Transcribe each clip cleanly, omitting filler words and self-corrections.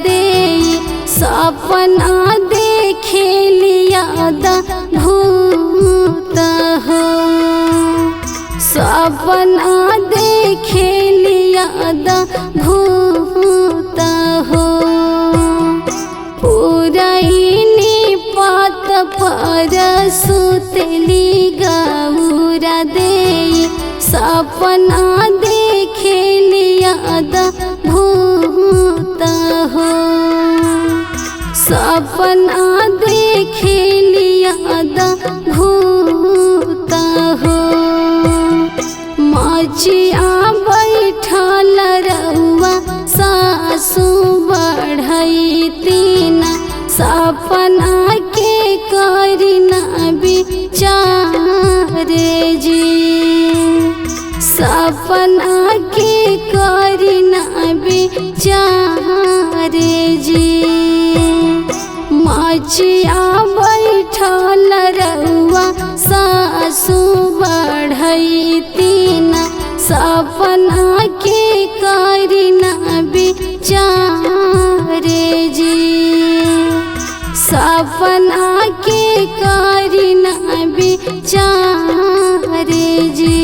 दे सपना देखे लिया भूत हो सपना देखे लिया भूत हो पुरैनी पात पर सुतली गौरा दे सपना देखे लिया भूत हो सपना देखे लिया भूत हो मचिया बैठल रउआ सासु बढ़ैती ना सपना के करिना विचारे जी सपना के करिना विचारे जी मचिया बैठल रउआ सासु बढ़ैती ना सपना के करिना विचारे जी सपना के करिना विचारे जी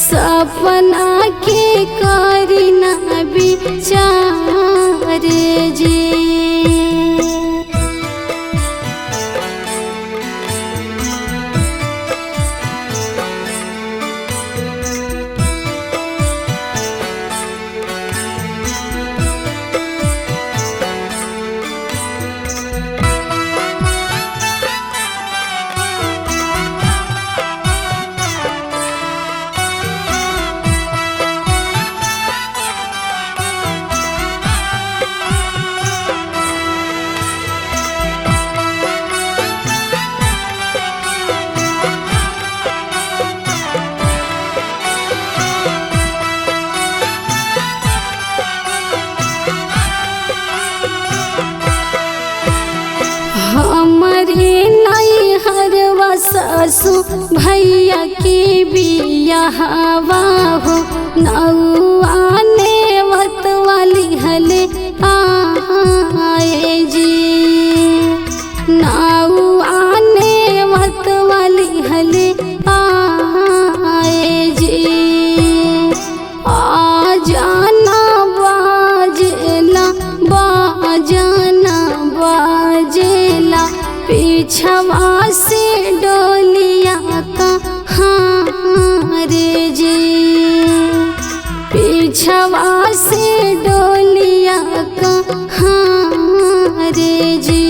सपना के करिना विचारे जी। सासु भैया के बियाहवा हो नौआ नेवत वाली हले आए जी नौआ नेवत वाली हले आए जी आ जाना बाजेला बाजाना बाजेला पीछवा से डोलिया कहाँ रे जी पीछवा से डोलिया कहाँ रे जी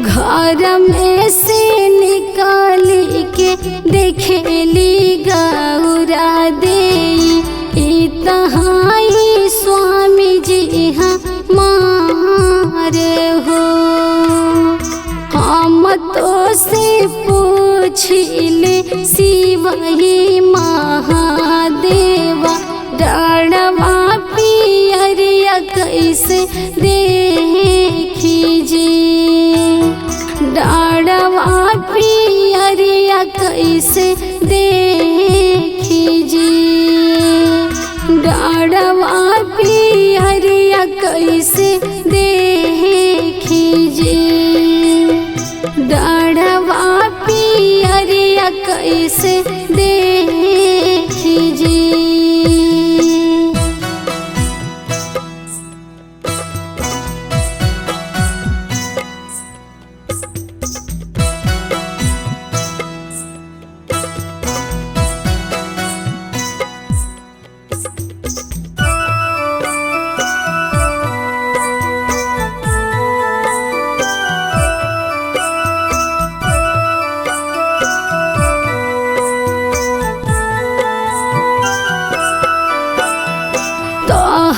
घर में से निकाली के देखेली गौरा दे इतहाई स्वामी जी हमारे हो हम तो से पूछिले शिव ही महादेवा डाढ़वा पियरिया कैसे देखी जी डाढ़वा पियरिया कैसे देखी जी डाढ़वा पियरिया कैसे देखी जी डाढ़वा पियरिया कैसे देखी जी।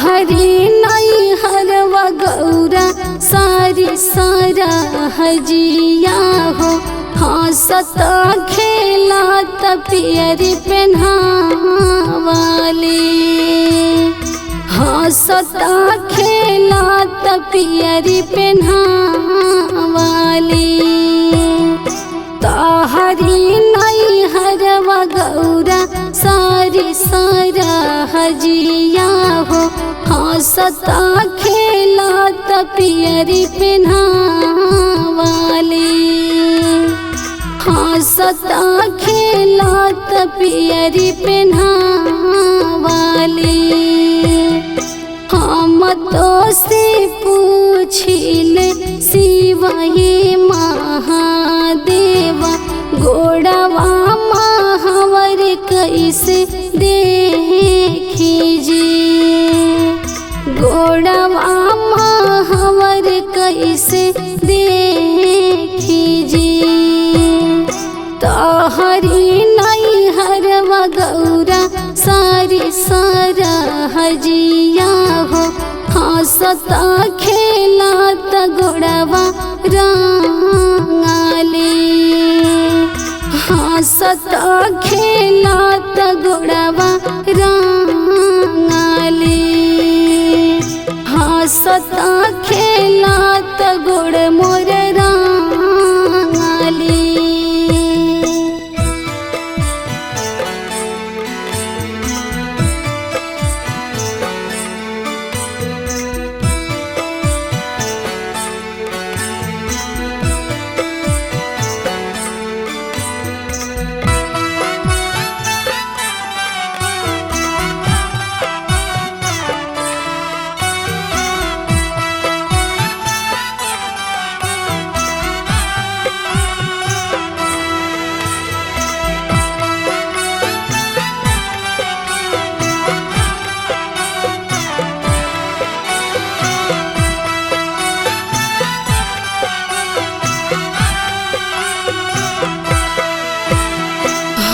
हरी नई हरवा गौरा सारी सारा हजिया हो हंसत खेलत पियरी पेन्हावाली हंसत खेलत पियरी पेन्हावाली तहरी नई हरवा गौरा सारी सारा हजिया हो हंसत हंसता खेलत पियरी पेन्हावाली हंसता खेलत पियरी पेन्हावाली हम तो से पूछिले शिवा ये महादेवा गोड़वा महावर कैसे देखी जी गोड़वा महावर कैसे देखी जी तोहरी नैहरवा गौरा सारी सारा हजिया हो हंसता खेलत गोड़वा रंगाली हंसता खेलत गोड़वा रंगाली हंसता खेलत गोड़ मोर रंगाली।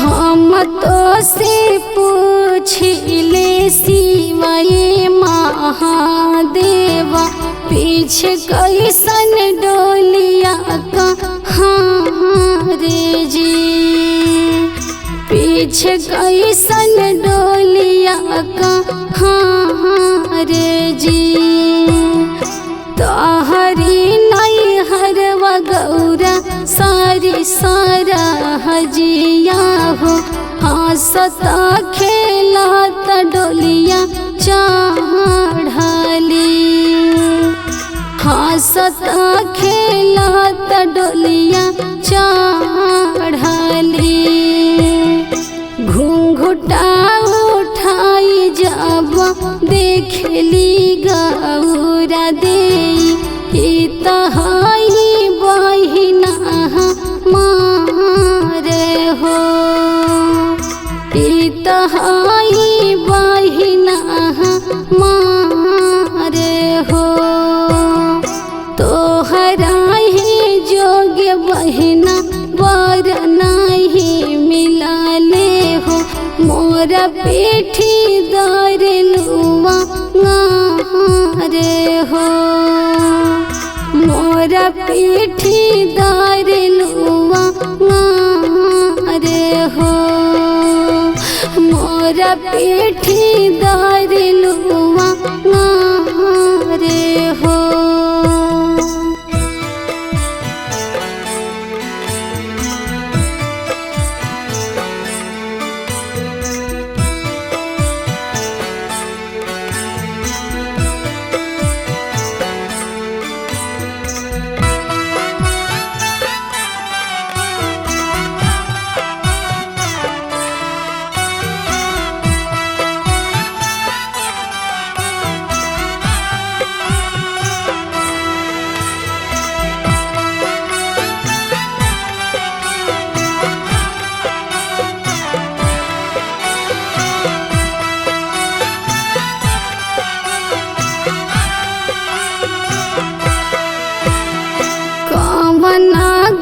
हम तो से पूछिले शिवा ये महादेवा पीछे कैसन डोलिया कहाँ रे जी पीछे कैसन डोलिया कहाँ रे जी तोहरी नैहरवा गौरा सारी सारा हजिया हो हंसता खेलत डोलिया चढ़ाली हंसता खेलत डोलिया चढ़ाली घूंघटा उठाई जब देखली गौरा देई तहाई बहिना मारे हो तहाई बहिना मारे हो तोहरा ही जोग्य बहिना वर नहीं मिलाले हो मोरा पीठी दर लुआ रे हो मोरा पीठी दर लुआ रे हो मोरा पीठी दर लुआ रे हो।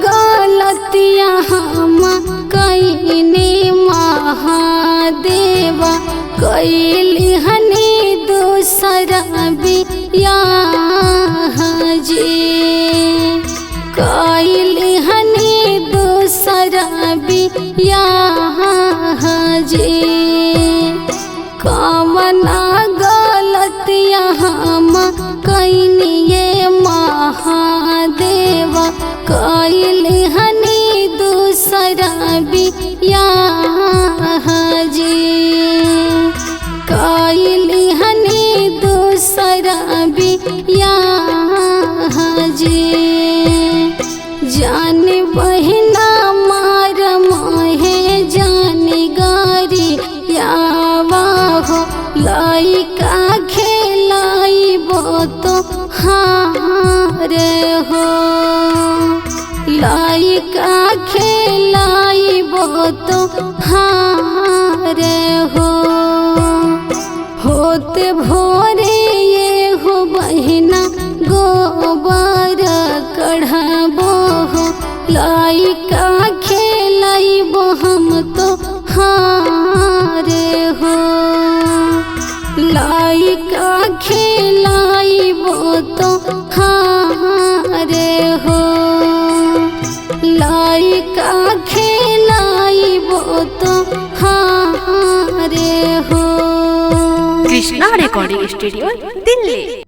गलतिया हम कईनी महादेवा कैली हनी दूसरा बियाह जी कैली हनी दूसरा बियाह जी कवना गलतिया हम कईनी ये महादेवा कैली हनी दूसरा बियाह जी कैली बिया जी। जान बहिना मार मोहे जान गारी यावा हो लइका खेलाइबो तो हारे हो लइका खेलाइबो तो हारे हो। होते भोरे ये हो बहिना गोबर कढ़बो हो लइका खेलाइबो हम तो हारे हो लइका खेलाइबो तो हारे हो लइका खेलाइबो तो हारे हो। Krishna recording studio Delhi.